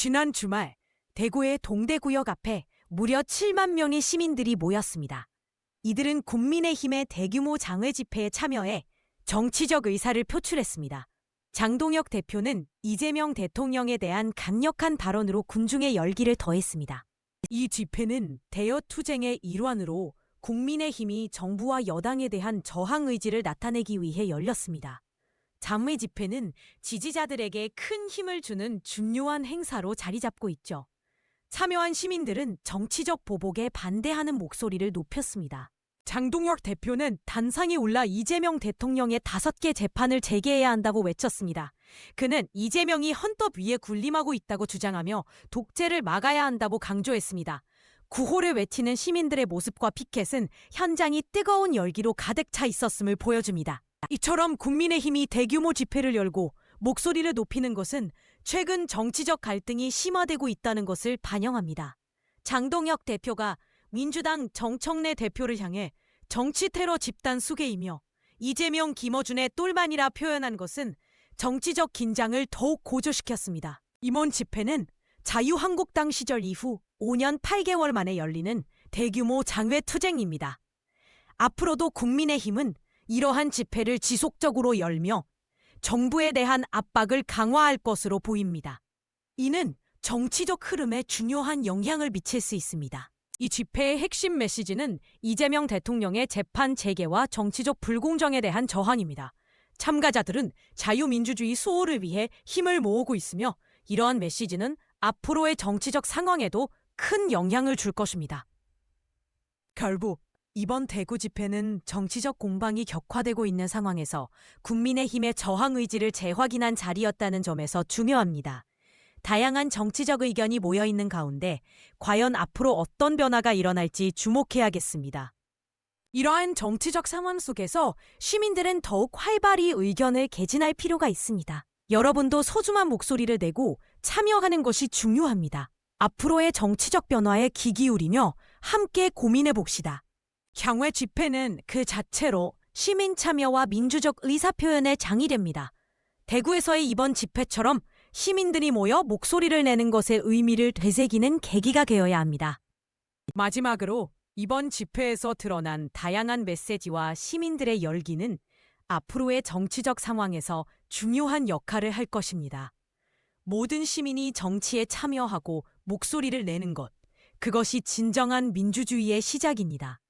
지난 주말 대구의 동대구역 앞에 무려 7만 명의 시민들이 모였습니다. 이들은 국민의힘의 대규모 장외 집회에 참여해 정치적 의사를 표출했습니다. 장동혁 대표는 이재명 대통령에 대한 강력한 발언으로 군중의 열기를 더했습니다. 이 집회는 대여 투쟁의 일환으로 국민의힘이 정부와 여당에 대한 저항 의지를 나타내기 위해 열렸습니다. 장외 집회는 지지자들에게 큰 힘을 주는 중요한 행사로 자리 잡고 있죠. 참여한 시민들은 정치적 보복에 반대하는 목소리를 높였습니다. 장동혁 대표는 단상에 올라 이재명 대통령의 5개 재판을 재개해야 한다고 외쳤습니다. 그는 이재명이 헌법 위에 군림하고 있다고 주장하며 독재를 막아야 한다고 강조했습니다. 구호를 외치는 시민들의 모습과 피켓은 현장이 뜨거운 열기로 가득 차 있었음을 보여줍니다. 이처럼 국민의힘이 대규모 집회를 열고 목소리를 높이는 것은 최근 정치적 갈등이 심화되고 있다는 것을 반영합니다. 장동혁 대표가 민주당 정청래 대표를 향해 정치 테러 집단 수괴이며 이재명 김어준의 똘만이라 표현한 것은 정치적 긴장을 더욱 고조시켰습니다. 이번 집회는 자유한국당 시절 이후 5년 8개월 만에 열리는 대규모 장외 투쟁입니다. 앞으로도 국민의힘은 이러한 집회를 지속적으로 열며 정부에 대한 압박을 강화할 것으로 보입니다. 이는 정치적 흐름에 중요한 영향을 미칠 수 있습니다. 이 집회의 핵심 메시지는 이재명 대통령의 재판 재개와 정치적 불공정에 대한 저항입니다. 참가자들은 자유민주주의 수호를 위해 힘을 모으고 있으며 이러한 메시지는 앞으로의 정치적 상황에도 큰 영향을 줄 것입니다. 결국 이번 대구 집회는 정치적 공방이 격화되고 있는 상황에서 국민의힘의 저항 의지를 재확인한 자리였다는 점에서 중요합니다. 다양한 정치적 의견이 모여있는 가운데 과연 앞으로 어떤 변화가 일어날지 주목해야겠습니다. 이러한 정치적 상황 속에서 시민들은 더욱 활발히 의견을 개진할 필요가 있습니다. 여러분도 소중한 목소리를 내고 참여하는 것이 중요합니다. 앞으로의 정치적 변화에 귀 기울이며 함께 고민해 봅시다. 장외 집회는 그 자체로 시민 참여와 민주적 의사표현의 장이 됩니다. 대구에서의 이번 집회처럼 시민들이 모여 목소리를 내는 것의 의미를 되새기는 계기가 되어야 합니다. 마지막으로 이번 집회에서 드러난 다양한 메시지와 시민들의 열기는 앞으로의 정치적 상황에서 중요한 역할을 할 것입니다. 모든 시민이 정치에 참여하고 목소리를 내는 것, 그것이 진정한 민주주의의 시작입니다.